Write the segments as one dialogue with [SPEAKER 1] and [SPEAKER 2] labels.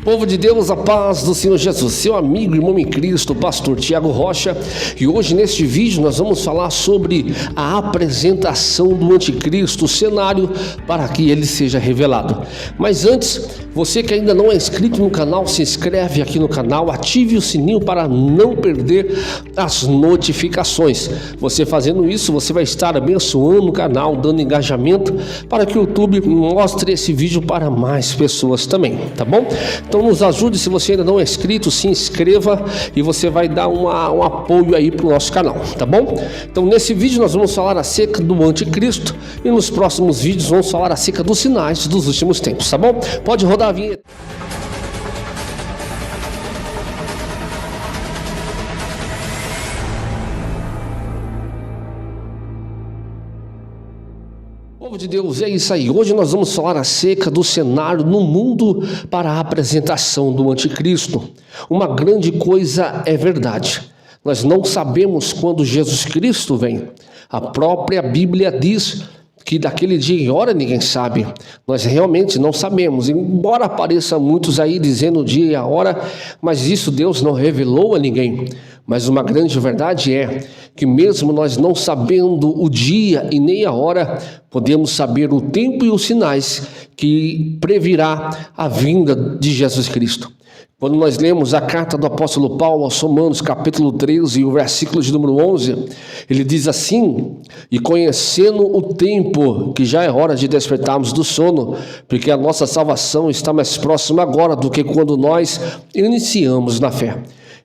[SPEAKER 1] Povo de Deus, a paz do Senhor Jesus, seu amigo e irmão em Cristo, pastor Tiago Rocha, e hoje neste vídeo nós vamos falar sobre a apresentação do anticristo, o cenário para que ele seja revelado. Mas antes, você que ainda não é inscrito no canal, se inscreve aqui no canal, ative o sininho para não perder as notificações. Você fazendo isso, você vai estar abençoando o canal, dando engajamento para que o YouTube mostre esse vídeo para mais pessoas também, tá bom? Então nos ajude, se você ainda não é inscrito, se inscreva e você vai dar um apoio aí para o nosso canal, tá bom? Então nesse vídeo nós vamos falar acerca do anticristo e nos próximos vídeos vamos falar acerca dos sinais dos últimos tempos, tá bom? Pode rodar a vinheta. Povo de Deus, é isso aí. Hoje nós vamos falar acerca do cenário no mundo para a apresentação do anticristo. Uma grande coisa é verdade: nós não sabemos quando Jesus Cristo vem. A própria Bíblia diz que daquele dia e hora ninguém sabe. Nós realmente não sabemos, embora apareça muitos aí dizendo o dia e a hora, mas isso Deus não revelou a ninguém. Mas uma grande verdade é que mesmo nós não sabendo o dia e nem a hora, podemos saber o tempo e os sinais que previrá a vinda de Jesus Cristo. Quando nós lemos a carta do apóstolo Paulo aos Romanos, capítulo 13, e o versículo de número 11, ele diz assim: e conhecendo o tempo, que já é hora de despertarmos do sono, porque a nossa salvação está mais próxima agora do que quando nós iniciamos na fé.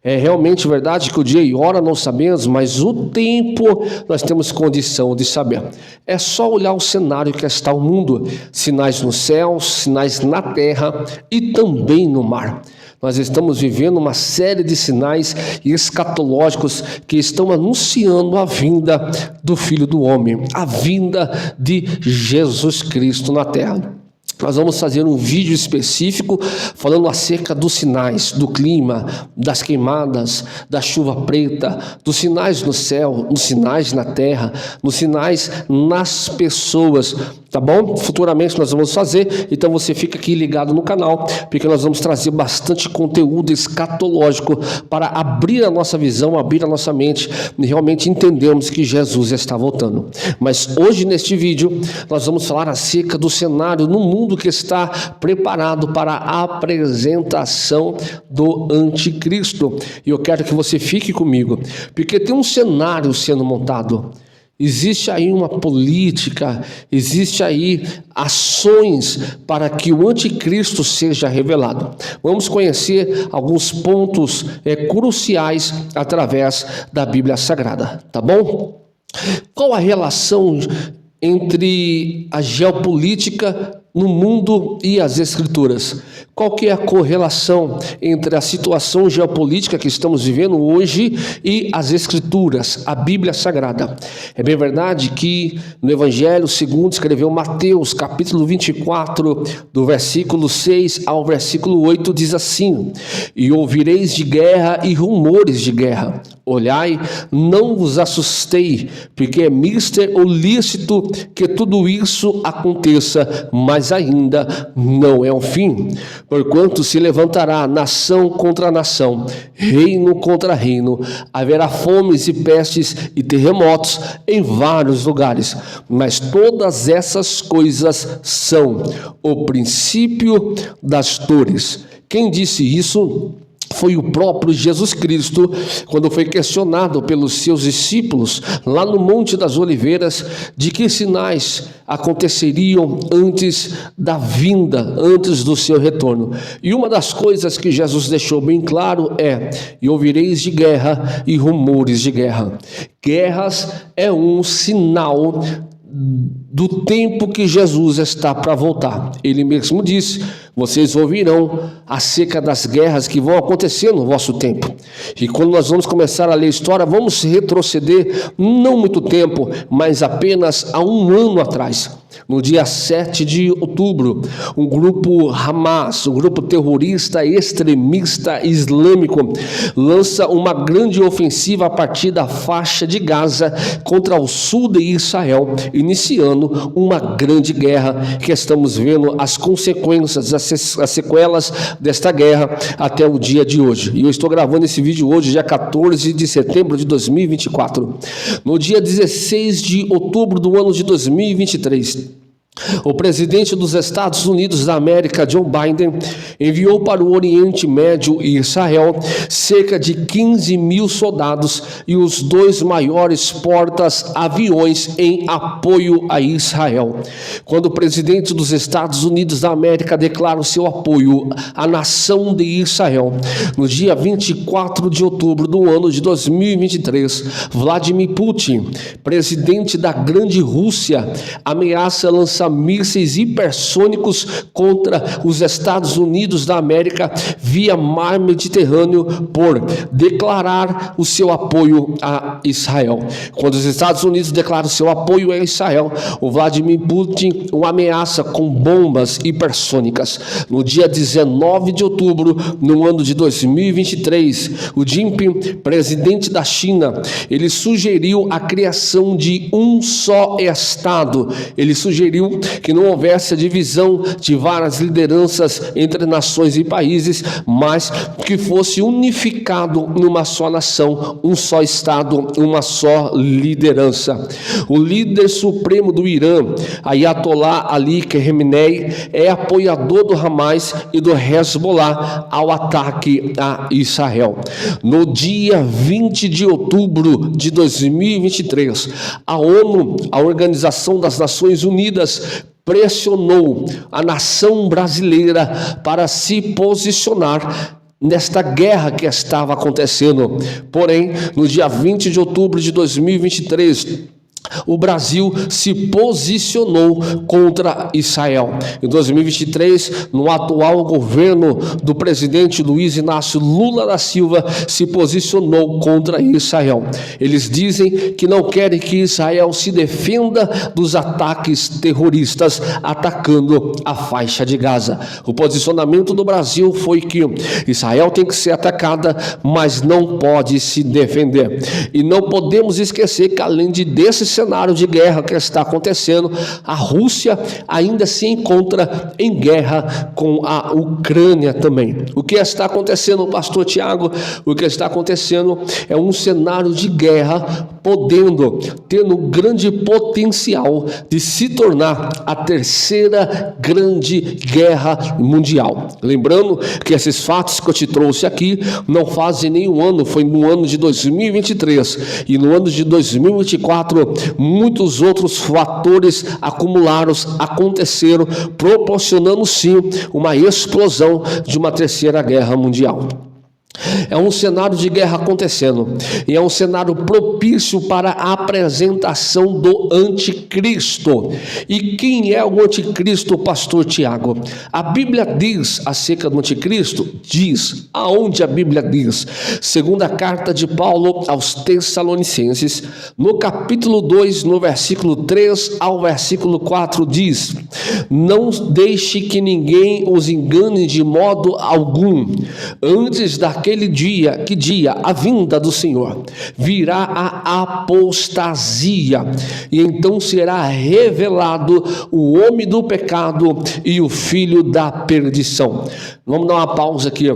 [SPEAKER 1] É realmente verdade que o dia e hora não sabemos, mas o tempo nós temos condição de saber. É só olhar o cenário que está o mundo: sinais no céu, sinais na terra e também no mar. Nós estamos vivendo uma série de sinais escatológicos que estão anunciando a vinda do Filho do Homem, a vinda de Jesus Cristo na terra. Nós vamos fazer um vídeo específico falando acerca dos sinais, do clima, das queimadas, da chuva preta, dos sinais no céu, dos sinais na terra, dos sinais nas pessoas, tá bom? Futuramente nós vamos fazer, então você fica aqui ligado no canal, porque nós vamos trazer bastante conteúdo escatológico para abrir a nossa visão, abrir a nossa mente e realmente entendermos que Jesus está voltando. Mas hoje neste vídeo nós vamos falar acerca do cenário no mundo que está preparado para a apresentação do anticristo. E eu quero que você fique comigo, porque tem um cenário sendo montado. Existe aí uma política, existe aí ações para que o anticristo seja revelado. Vamos conhecer alguns pontos cruciais através da Bíblia Sagrada, tá bom? Qual a relação entre a geopolítica no mundo e as Escrituras? Qual que é a correlação entre a situação geopolítica que estamos vivendo hoje e as Escrituras, a Bíblia Sagrada? É bem verdade que no Evangelho segundo escreveu Mateus, capítulo 24, do versículo 6 ao versículo 8, diz assim: e ouvireis de guerra e rumores de guerra. Olhai, não vos assustei, porque é mister ou lícito que tudo isso aconteça, mas ainda não é o fim. Porquanto se levantará nação contra nação, reino contra reino, haverá fomes e pestes e terremotos em vários lugares. Mas todas essas coisas são o princípio das dores. Quem disse isso foi o próprio Jesus Cristo, quando foi questionado pelos seus discípulos lá no Monte das Oliveiras de que sinais aconteceriam antes da vinda, antes do seu retorno. E uma das coisas que Jesus deixou bem claro é: e ouvireis de guerra e rumores de guerra. Guerras é um sinal do tempo que Jesus está para voltar. Ele mesmo disse: vocês ouvirão acerca das guerras que vão acontecer no vosso tempo. E quando nós vamos começar a ler a história, vamos retroceder não muito tempo, mas apenas há um ano atrás. No dia 7 de outubro, um grupo Hamas, um grupo terrorista extremista islâmico, lança uma grande ofensiva a partir da faixa de Gaza contra o sul de Israel, iniciando uma grande guerra que estamos vendo as consequências, as as sequelas desta guerra até o dia de hoje. E eu estou gravando esse vídeo hoje, dia 14 de setembro de 2024. No dia 16 de outubro do ano de 2023, o presidente dos Estados Unidos da América, Joe Biden, enviou para o Oriente Médio e Israel cerca de 15 mil soldados e os 2 maiores porta-aviões em apoio a Israel. Quando o presidente dos Estados Unidos da América declara o seu apoio à nação de Israel, no dia 24 de outubro do ano de 2023, Vladimir Putin, presidente da Grande Rússia, ameaça lançar mísseis hipersônicos contra os Estados Unidos da América via mar Mediterrâneo por declarar o seu apoio a Israel. Quando os Estados Unidos declaram o seu apoio a Israel, o Vladimir Putin o ameaça com bombas hipersônicas. No dia 19 de outubro, no ano de 2023, o Jinping, presidente da China, ele sugeriu a criação de um só Estado. Ele sugeriu que não houvesse a divisão de várias lideranças entre nações e países, mas que fosse unificado numa só nação, um só Estado, uma só liderança. O líder supremo do Irã, Ayatollah Ali Khamenei, é apoiador do Hamas e do Hezbollah ao ataque a Israel. No dia 20 de outubro de 2023, a ONU, a Organização das Nações Unidas, pressionou a nação brasileira para se posicionar nesta guerra que estava acontecendo. Porém, no dia 20 de outubro de 2023, o Brasil se posicionou contra Israel. Em 2023, no atual governo do presidente Luiz Inácio Lula da Silva, se posicionou contra Israel. Eles dizem que não querem que Israel se defenda dos ataques terroristas atacando a faixa de Gaza. O posicionamento do Brasil foi que Israel tem que ser atacada, mas não pode se defender. E não podemos esquecer que, além desse cenário de guerra que está acontecendo, a Rússia ainda se encontra em guerra com a Ucrânia também. O que está acontecendo, pastor Tiago? O que está acontecendo é um cenário de guerra tendo grande potencial de se tornar a terceira grande guerra mundial. Lembrando que esses fatos que eu te trouxe aqui não fazem nenhum ano, foi no ano de 2023, e no ano de 2024 muitos outros fatores aconteceram, proporcionando sim uma explosão de uma terceira guerra mundial. É um cenário de guerra acontecendo, e é um cenário propício para a apresentação do anticristo. E quem é o anticristo, pastor Tiago? A Bíblia diz acerca do anticristo? Diz. Aonde a Bíblia diz? Segunda carta de Paulo aos Tessalonicenses, no capítulo 2, no versículo 3 ao versículo 4, diz: não deixe que ninguém os engane de modo algum, antes daquele dia, a vinda do Senhor, virá a apostasia, e então será revelado o homem do pecado e o filho da perdição. Vamos dar uma pausa aqui.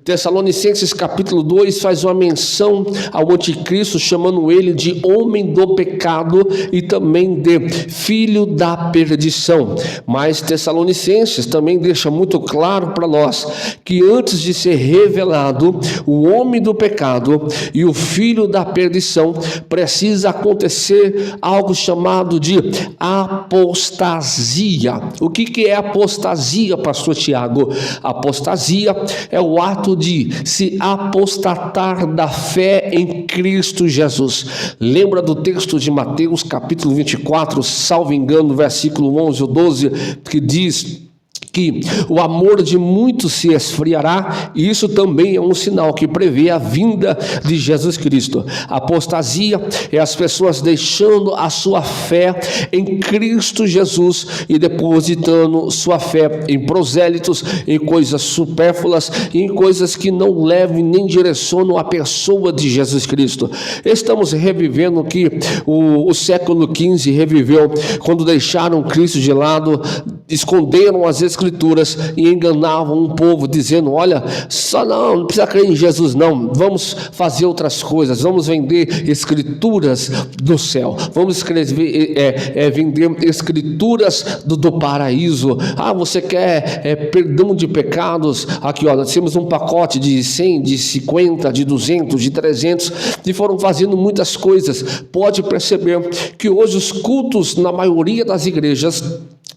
[SPEAKER 1] Tessalonicenses capítulo 2 faz uma menção ao anticristo, chamando ele de homem do pecado e também de filho da perdição. Mas Tessalonicenses também deixa muito claro para nós que antes de ser revelado o homem do pecado e o filho da perdição, precisa acontecer algo chamado de apostasia. O que é apostasia, pastor Tiago? Apostasia é o ato de se apostatar da fé em Cristo Jesus. Lembra do texto de Mateus capítulo 24, salvo engano, versículo 11 ou 12, que diz que o amor de muitos se esfriará, e isso também é um sinal que prevê a vinda de Jesus Cristo. A apostasia é as pessoas deixando a sua fé em Cristo Jesus e depositando sua fé em prosélitos, em coisas supérfluas, em coisas que não levam nem direcionam a pessoa de Jesus Cristo. Estamos revivendo o que o século XV reviveu, quando deixaram Cristo de lado, esconderam as Escrituras e enganavam o povo, dizendo: olha, só não precisa crer em Jesus não, vamos fazer outras coisas, vamos vender Escrituras do céu, vamos vender Escrituras do paraíso. Você quer perdão de pecados? Aqui, nós temos um pacote de 100, de 50, de 200, de 300, e foram fazendo muitas coisas. Pode perceber que hoje os cultos, na maioria das igrejas,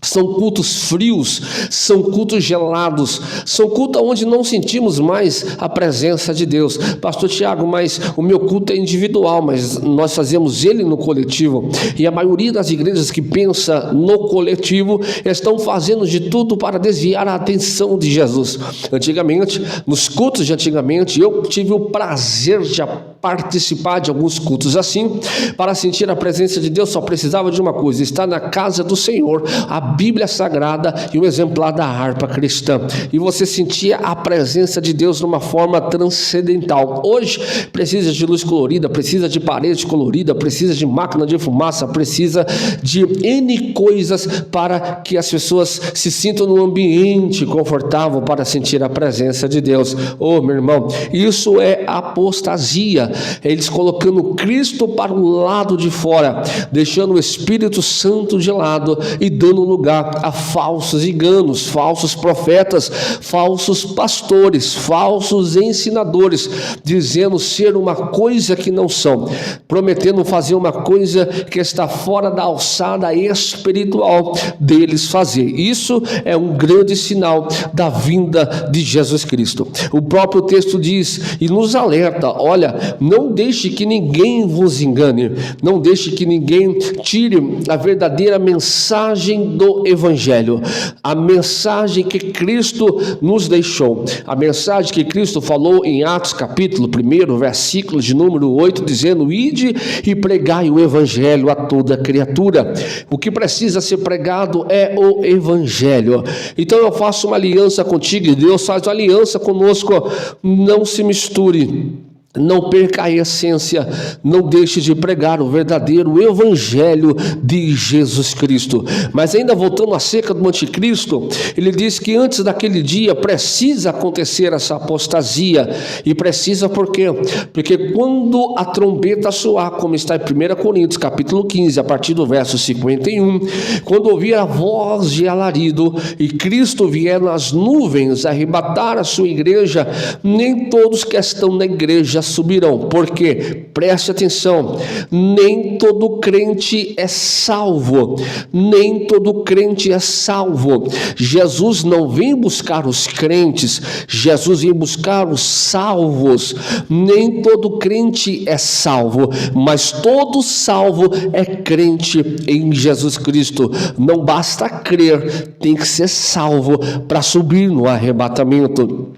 [SPEAKER 1] são cultos frios, são cultos gelados, são cultos onde não sentimos mais a presença de Deus. Pastor Tiago, mas o meu culto é individual, mas nós fazemos ele no coletivo. E a maioria das igrejas que pensa no coletivo estão fazendo de tudo para desviar a atenção de Jesus. Antigamente, nos cultos de antigamente, eu tive o prazer de participar de alguns cultos assim. Para sentir a presença de Deus só precisava de uma coisa: estar na casa do Senhor, a Bíblia Sagrada e um exemplar da harpa cristã, e você sentia a presença de Deus de uma forma transcendental. Hoje precisa de luz colorida, precisa de parede colorida, precisa de máquina de fumaça, precisa de N coisas para que as pessoas se sintam num ambiente confortável para sentir a presença de Deus. Meu irmão, isso é apostasia, eles colocando Cristo para o lado de fora, deixando o Espírito Santo de lado e dando lugar a falsos enganos, falsos profetas, falsos pastores, falsos ensinadores, dizendo ser uma coisa que não são, prometendo fazer uma coisa que está fora da alçada espiritual deles fazer. Isso é um grande sinal da vinda de Jesus Cristo. O próprio texto diz e nos alerta: olha, não deixe que ninguém vos engane, não deixe que ninguém tire a verdadeira mensagem do Evangelho, a mensagem que Cristo nos deixou, a mensagem que Cristo falou em Atos capítulo 1, versículo de número 8, dizendo: ide e pregai o Evangelho a toda criatura. O que precisa ser pregado é o Evangelho. Então eu faço uma aliança contigo e Deus faz uma aliança conosco. Não se misture, não perca a essência, não deixe de pregar o verdadeiro Evangelho de Jesus Cristo. Mas ainda voltando acerca do anticristo, ele diz que antes daquele dia precisa acontecer essa apostasia. E precisa por quê? Porque quando a trombeta soar, como está em 1 Coríntios capítulo 15, a partir do verso 51, quando ouvir a voz de alarido e Cristo vier nas nuvens arrebatar a sua igreja, nem todos que estão na igreja subirão. Porque, preste atenção, nem todo crente é salvo, nem todo crente é salvo. Jesus não vem buscar os crentes, Jesus vem buscar os salvos. Nem todo crente é salvo, mas todo salvo é crente em Jesus Cristo. Não basta crer, tem que ser salvo para subir no arrebatamento.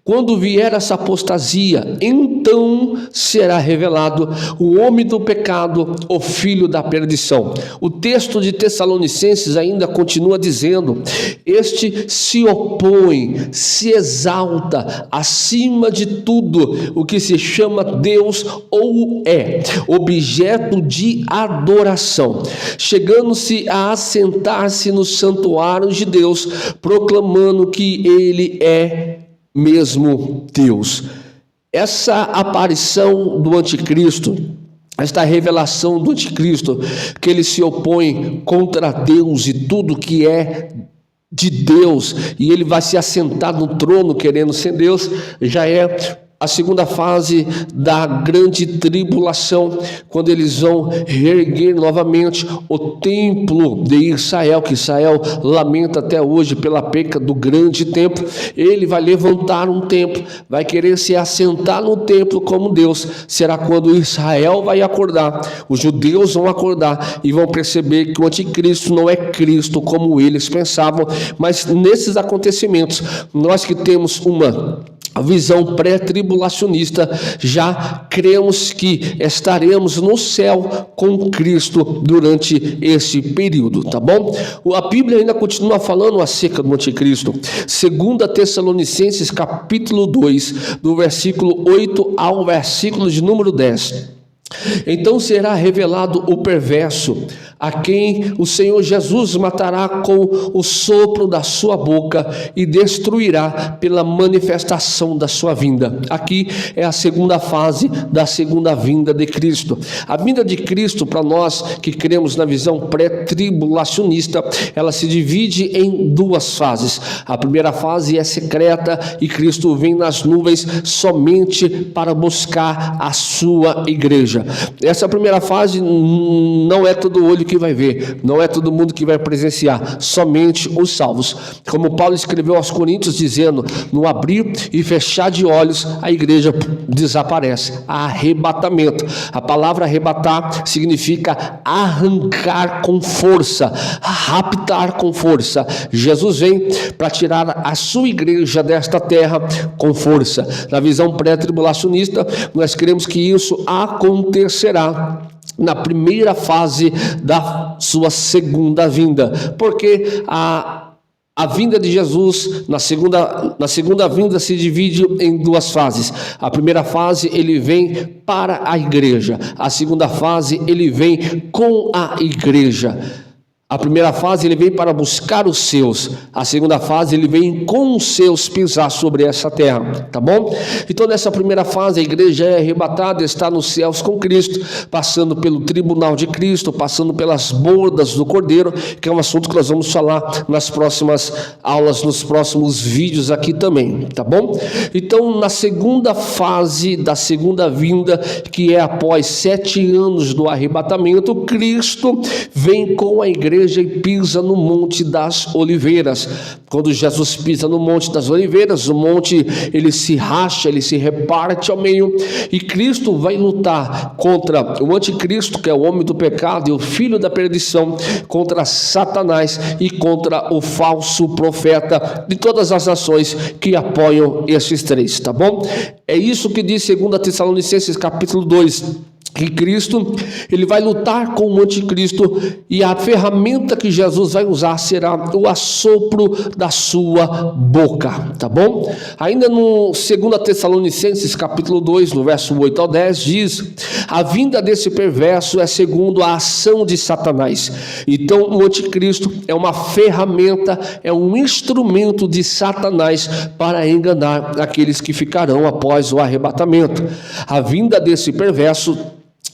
[SPEAKER 1] Quando vier essa apostasia, então será revelado o homem do pecado, o filho da perdição. O texto de Tessalonicenses ainda continua dizendo: este se opõe, se exalta acima de tudo o que se chama Deus ou é objeto de adoração, chegando-se a assentar-se no santuário de Deus, proclamando que ele é mesmo Deus. Essa aparição do anticristo, esta revelação do anticristo, que ele se opõe contra Deus e tudo que é de Deus, e ele vai se assentar no trono querendo ser Deus, já é a segunda fase da grande tribulação, quando eles vão reerguer novamente o templo de Israel, que Israel lamenta até hoje pela perca do grande templo. Ele vai levantar um templo, vai querer se assentar no templo como Deus. Será quando Israel vai acordar, os judeus vão acordar e vão perceber que o anticristo não é Cristo como eles pensavam. Mas nesses acontecimentos, nós que temos a visão pré-tribulacionista, já cremos que estaremos no céu com Cristo durante esse período, tá bom? A Bíblia ainda continua falando acerca do anticristo. 2 Tessalonicenses capítulo 2, do versículo 8 ao versículo de número 10. Então será revelado o perverso, a quem o Senhor Jesus matará com o sopro da sua boca e destruirá pela manifestação da sua vinda. Aqui é a segunda fase da segunda vinda de Cristo. A vinda de Cristo, para nós que cremos na visão pré-tribulacionista, ela se divide em duas fases. A primeira fase é secreta e Cristo vem nas nuvens somente para buscar a sua igreja. Essa primeira fase não é todo olho que vai ver, não é todo mundo que vai presenciar, somente os salvos. Como Paulo escreveu aos Coríntios dizendo, no abrir e fechar de olhos, a igreja desaparece. Arrebatamento. A palavra arrebatar significa arrancar com força, raptar com força. Jesus vem para tirar a sua igreja desta terra com força. Na visão pré-tribulacionista, nós cremos que isso acontecerá na primeira fase da sua segunda vinda, porque a vinda de Jesus na segunda vinda se divide em duas fases. A primeira fase ele vem para a igreja, a segunda fase ele vem com a igreja. A primeira fase ele vem para buscar os seus, a segunda fase ele vem com os seus pisar sobre essa terra, tá bom? Então nessa primeira fase a igreja é arrebatada, está nos céus com Cristo, passando pelo tribunal de Cristo, passando pelas bordas do Cordeiro, que é um assunto que nós vamos falar nas próximas aulas, nos próximos vídeos aqui também, tá bom? Então na segunda fase da segunda vinda, que é após 7 anos do arrebatamento, Cristo vem com a igreja e pisa no Monte das Oliveiras. Quando Jesus pisa no Monte das Oliveiras, o monte ele se racha, ele se reparte ao meio, e Cristo vai lutar contra o anticristo, que é o homem do pecado e o filho da perdição, contra Satanás e contra o falso profeta de todas as nações que apoiam esses três, tá bom? É isso que diz 2 Tessalonicenses capítulo 2, que Cristo ele vai lutar com o anticristo, e a ferramenta que Jesus vai usar será o assopro da sua boca, tá bom? Ainda no 2 Tessalonicenses capítulo 2, no verso 8 ao 10, diz: a vinda desse perverso é segundo a ação de Satanás. Então o anticristo é uma ferramenta, é um instrumento de Satanás para enganar aqueles que ficarão após o arrebatamento. A vinda desse perverso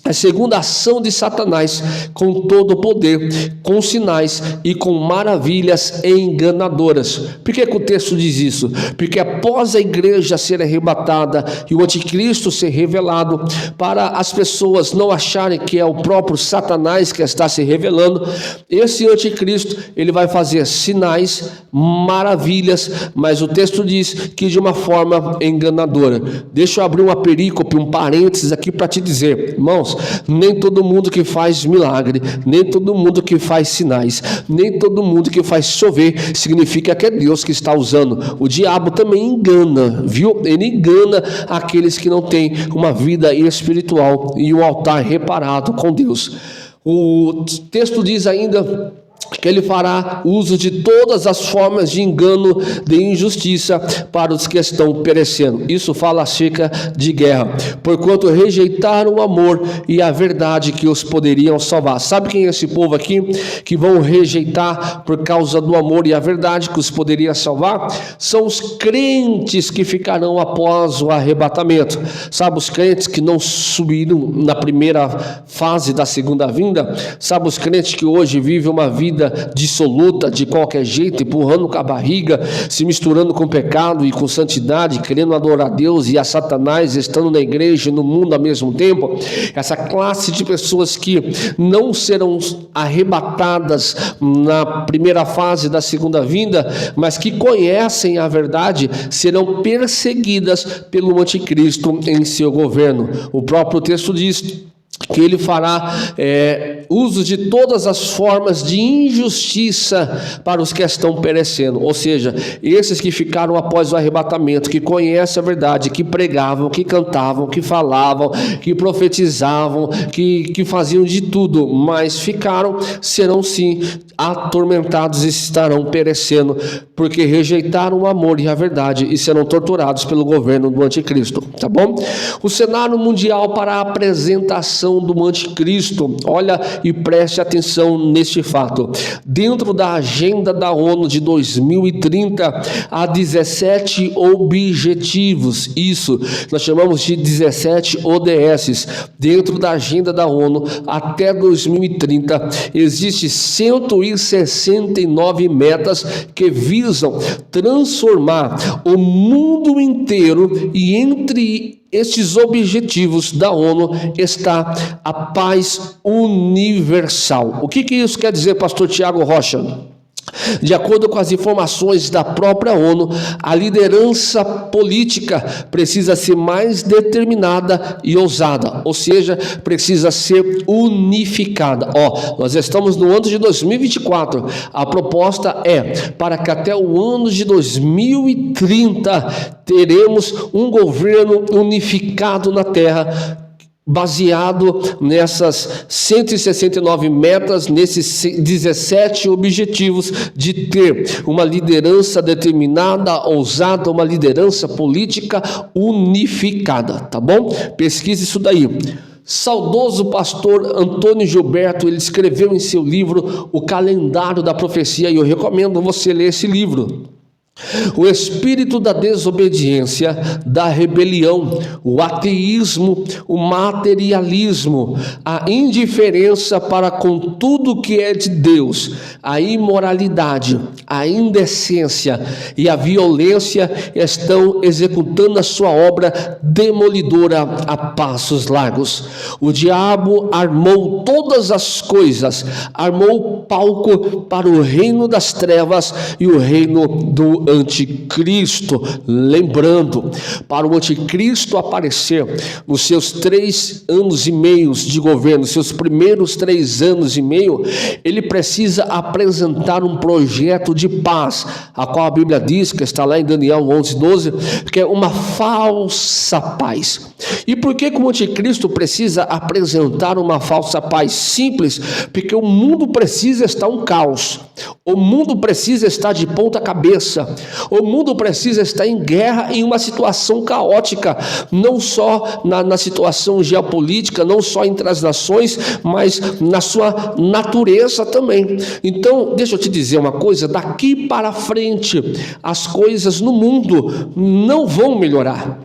[SPEAKER 1] é segundo a ação de Satanás, com todo o poder, com sinais e com maravilhas enganadoras. Por que o texto diz isso? Porque após a igreja ser arrebatada e o anticristo ser revelado, para as pessoas não acharem que é o próprio Satanás que está se revelando, esse anticristo ele vai fazer sinais, maravilhas, mas o texto diz que de uma forma enganadora. Deixa eu abrir uma perícope, um parênteses aqui para te dizer, irmãos, nem todo mundo que faz milagre, nem todo mundo que faz sinais, nem todo mundo que faz chover significa que é Deus que está usando. O diabo também engana, viu? Ele engana aqueles que não têm uma vida espiritual e um altar reparado com Deus. O texto diz ainda que ele fará uso de todas as formas de engano, de injustiça para os que estão perecendo. Isso fala acerca de guerra, porquanto rejeitaram o amor e a verdade que os poderiam salvar. Sabe quem é esse povo aqui que vão rejeitar por causa do amor e a verdade que os poderia salvar? São os crentes que ficarão após o arrebatamento. Sabe, os crentes que não subiram na primeira fase da segunda vinda? Sabe, os crentes que hoje vivem uma vida dissoluta, de qualquer jeito, empurrando com a barriga, se misturando com pecado e com santidade, querendo adorar a Deus e a Satanás, estando na igreja e no mundo ao mesmo tempo? Essa classe de pessoas que não serão arrebatadas na primeira fase da segunda vinda, mas que conhecem a verdade, serão perseguidas pelo anticristo em seu governo. O próprio texto diz que ele fará uso de todas as formas de injustiça para os que estão perecendo, ou seja, esses que ficaram após o arrebatamento, que conhecem a verdade, que pregavam, que cantavam, que falavam, que profetizavam, que faziam de tudo, mas ficaram, serão sim atormentados e estarão perecendo, porque rejeitaram o amor e a verdade e serão torturados pelo governo do anticristo, tá bom? O cenário mundial para a apresentação apresentação do anticristo. Olha e preste atenção neste fato. Dentro da agenda da ONU de 2030, há 17 objetivos. Isso nós chamamos de 17 ODS. Dentro da agenda da ONU, até 2030, existe 169 metas que visam transformar o mundo inteiro, e entre estes objetivos da ONU está a paz universal. O que isso quer dizer, pastor Tiago Rocha? De acordo com as informações da própria ONU, a liderança política precisa ser mais determinada e ousada, ou seja, precisa ser unificada. Nós estamos no ano de 2024, a proposta é para que até o ano de 2030 teremos um governo unificado na Terra, baseado nessas 169 metas, nesses 17 objetivos, de ter uma liderança determinada, ousada, uma liderança política unificada, tá bom? Pesquise isso daí. Saudoso pastor Antônio Gilberto, ele escreveu em seu livro O Calendário da Profecia, e eu recomendo você ler esse livro. O espírito da desobediência, da rebelião, o ateísmo, o materialismo, a indiferença para com tudo que é de Deus, a imoralidade, a indecência e a violência estão executando a sua obra demolidora a passos largos. O diabo armou todas as coisas, armou o palco para o reino das trevas e o reino do anticristo. Lembrando, para o anticristo aparecer nos seus 3 anos e meio de governo, seus primeiros 3 anos e meio, ele precisa apresentar um projeto de paz, a qual a Bíblia diz, que está lá em Daniel 11:12, que é uma falsa paz. E por que o anticristo precisa apresentar uma falsa paz? Simples, porque o mundo precisa estar um caos, o mundo precisa estar de ponta cabeça, o mundo precisa estar em guerra, em uma situação caótica, não só na situação geopolítica, não só entre as nações, mas na sua natureza também. Então, deixa eu te dizer uma coisa, daqui para frente, as coisas no mundo não vão melhorar.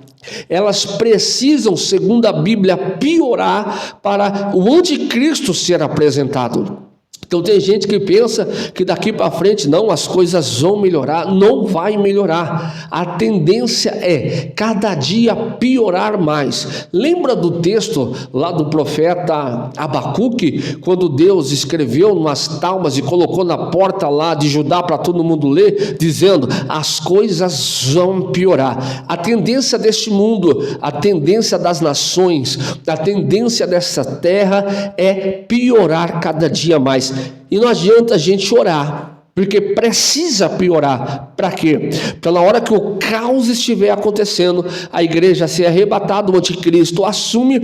[SPEAKER 1] Elas precisam, segundo a Bíblia, piorar para o anticristo ser apresentado. Então tem gente que pensa que daqui para frente não, as coisas vão melhorar. Não vai melhorar. A tendência é cada dia piorar mais. Lembra do texto lá do profeta Abacuque, quando Deus escreveu umas tábuas e colocou na porta lá de Judá para todo mundo ler, dizendo: as coisas vão piorar. A tendência deste mundo, a tendência das nações, a tendência dessa terra é piorar cada dia mais. E não adianta a gente orar, porque precisa piorar. Para quê? Para na hora que o caos estiver acontecendo, a igreja ser arrebatada, o anticristo assume,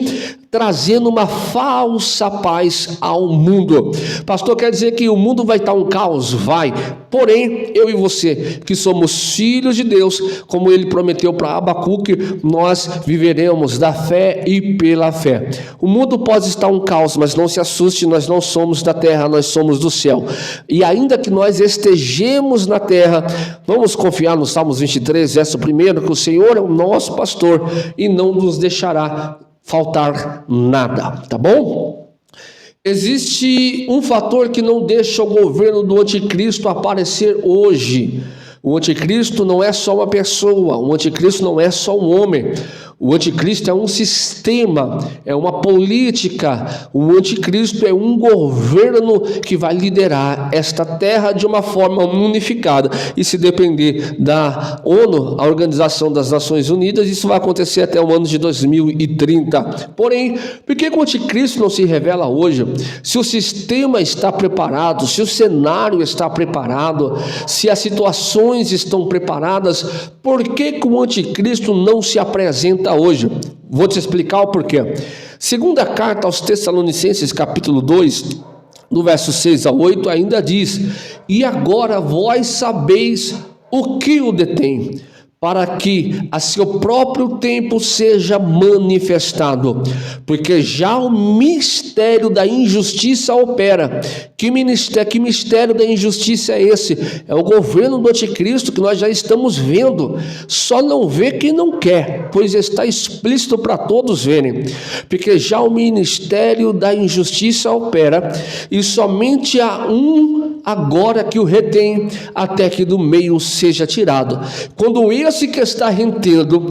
[SPEAKER 1] trazendo uma falsa paz ao mundo. Pastor, quer dizer que o mundo vai estar um caos? Vai. Porém, eu e você, que somos filhos de Deus, como ele prometeu para Abacuque, nós viveremos da fé e pela fé. O mundo pode estar um caos, mas não se assuste, nós não somos da terra, nós somos do céu. E ainda que nós estejamos na terra, vamos confiar no Salmos 23, verso 1, que o Senhor é o nosso pastor e não nos deixará faltar nada, tá bom? Existe um fator que não deixa o governo do anticristo aparecer hoje. O anticristo não é só uma pessoa, o anticristo não é só um homem. O anticristo é um sistema, é uma política. O anticristo é um governo que vai liderar esta terra de uma forma unificada. E se depender da ONU, a Organização das Nações Unidas, isso vai acontecer até o ano de 2030. Porém, por que o anticristo não se revela hoje? Se o sistema está preparado, se o cenário está preparado, se as situações estão preparadas, por que o anticristo não se apresenta hoje? Vou te explicar o porquê. Segunda carta aos Tessalonicenses, capítulo 2, no verso 6 a 8, ainda diz: e agora vós sabeis o que o detém, para que a seu próprio tempo seja manifestado, porque já o mistério da injustiça opera. Que mistério da injustiça é esse? É o governo do anticristo que nós já estamos vendo, só não vê quem não quer, pois está explícito para todos verem, porque já o ministério da injustiça opera, e somente há um agora que o retém, até que do meio seja tirado. Quando esse que está retendo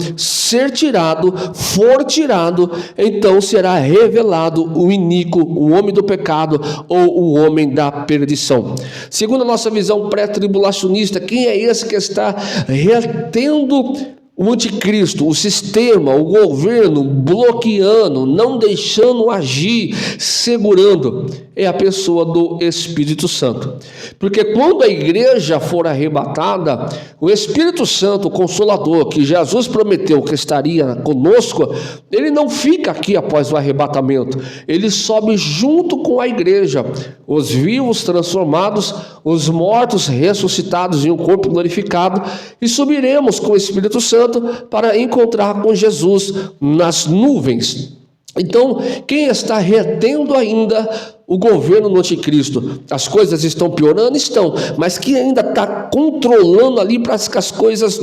[SPEAKER 1] for tirado, então será revelado o iníquo, o homem do pecado, ou o homem da perdição. Segundo a nossa visão pré-tribulacionista, quem é esse que está retendo o anticristo, o sistema, o governo, bloqueando, não deixando agir, segurando? É a pessoa do Espírito Santo. Porque quando a igreja for arrebatada, o Espírito Santo, o Consolador, que Jesus prometeu que estaria conosco, ele não fica aqui após o arrebatamento, ele sobe junto com a igreja, os vivos transformados, os mortos ressuscitados em um corpo glorificado, e subiremos com o Espírito Santo para encontrar com Jesus nas nuvens. Então, quem está retendo ainda o governo do anticristo? As coisas estão piorando? Estão, mas quem ainda está controlando ali para que as coisas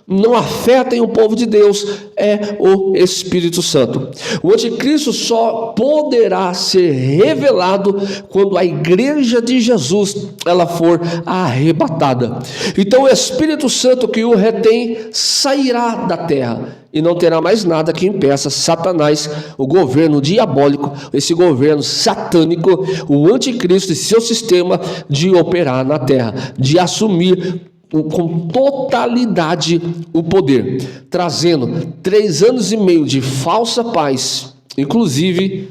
[SPEAKER 1] não afetem o povo de Deus é o Espírito Santo. O anticristo só poderá ser revelado quando a igreja de Jesus ela for arrebatada. Então o Espírito Santo que o retém sairá da terra, e não terá mais nada que impeça Satanás, o governo diabólico, esse governo satânico, o anticristo e seu sistema, de operar na terra, de assumir com totalidade o poder, trazendo 3 anos e meio de falsa paz. Inclusive,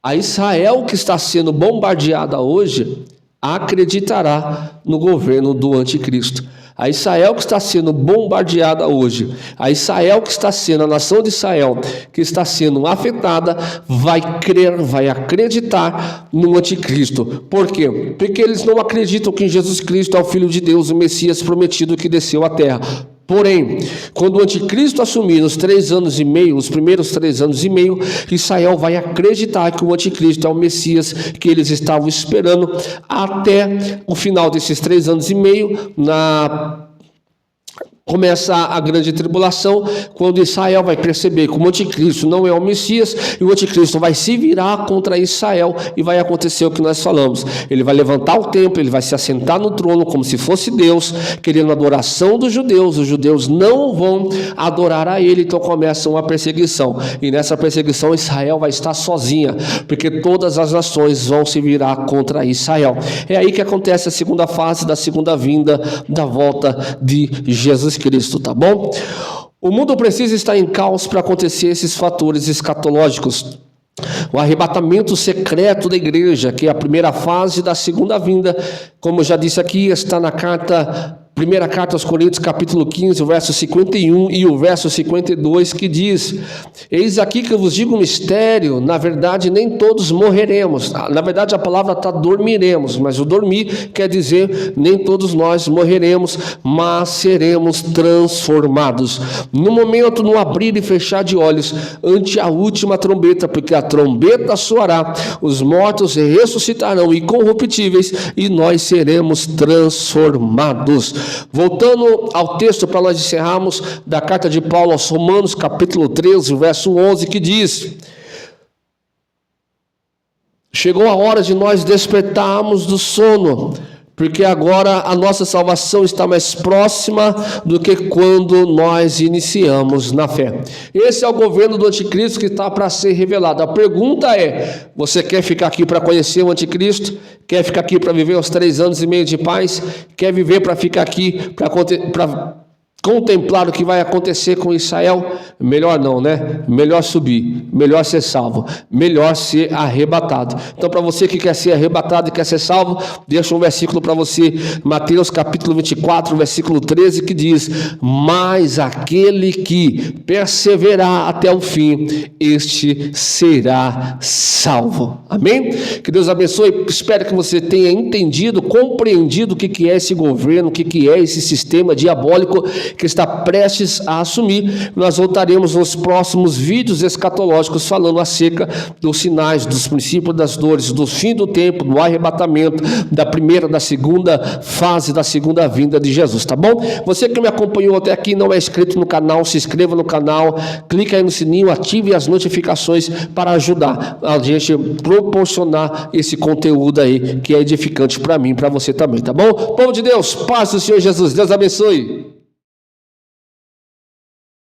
[SPEAKER 1] a Israel que está sendo bombardeada hoje acreditará no governo do anticristo. A Israel que está sendo bombardeada hoje, a Israel que está sendo, a nação de Israel que está sendo afetada, vai crer, vai acreditar no anticristo. Por quê? Porque eles não acreditam que Jesus Cristo é o Filho de Deus, o Messias prometido que desceu à terra. Porém, quando o anticristo assumir os 3 anos e meio, os primeiros 3 anos e meio, Israel vai acreditar que o anticristo é o Messias que eles estavam esperando, até o final desses 3 anos e meio, começa a grande tribulação, quando Israel vai perceber que o anticristo não é o Messias, e o anticristo vai se virar contra Israel, e vai acontecer o que nós falamos. Ele vai levantar o templo, ele vai se assentar no trono como se fosse Deus, querendo a adoração dos judeus. Os judeus não vão adorar a ele, então começa uma perseguição, e nessa perseguição Israel vai estar sozinha, porque todas as nações vão se virar contra Israel. É aí que acontece a segunda fase da segunda vinda, da volta de Jesus Cristo, tá bom? O mundo precisa estar em caos para acontecer esses fatores escatológicos. O arrebatamento secreto da igreja, que é a primeira fase da segunda vinda, como já disse aqui, está na primeira carta aos Coríntios, capítulo 15, o verso 51 e o verso 52, que diz: eis aqui que eu vos digo um mistério, na verdade nem todos morreremos. Na verdade a palavra está dormiremos, mas o dormir quer dizer nem todos nós morreremos, mas seremos transformados. No momento, no abrir e fechar de olhos, ante a última trombeta, porque a trombeta soará, os mortos ressuscitarão incorruptíveis, e nós seremos transformados. Voltando ao texto para nós encerrarmos, da carta de Paulo aos Romanos, capítulo 13, verso 11, que diz: chegou a hora de nós despertarmos do sono, porque agora a nossa salvação está mais próxima do que quando nós iniciamos na fé. Esse é o governo do anticristo que está para ser revelado. A pergunta é: você quer ficar aqui para conhecer o anticristo? Quer ficar aqui para viver os 3 anos e meio de paz? Quer viver para ficar aqui para contemplar o que vai acontecer com Israel? Melhor não, né? Melhor subir, melhor ser salvo, melhor ser arrebatado. Então, para você que quer ser arrebatado e quer ser salvo, deixa um versículo para você, Mateus capítulo 24, versículo 13, que diz: mas aquele que perseverar até o fim, este será salvo. Amém? Que Deus abençoe. Espero que você tenha entendido, compreendido o que é esse governo, o que é esse sistema diabólico, que está prestes a assumir. Nós voltaremos nos próximos vídeos escatológicos falando acerca dos sinais, dos princípios das dores, do fim do tempo, do arrebatamento, da primeira, da segunda fase, da segunda vinda de Jesus, tá bom? Você que me acompanhou até aqui, não é inscrito no canal, se inscreva no canal, clique aí no sininho, ative as notificações para ajudar a gente proporcionar esse conteúdo aí que é edificante para mim e para você também, tá bom? Povo de Deus, paz do Senhor Jesus, Deus abençoe.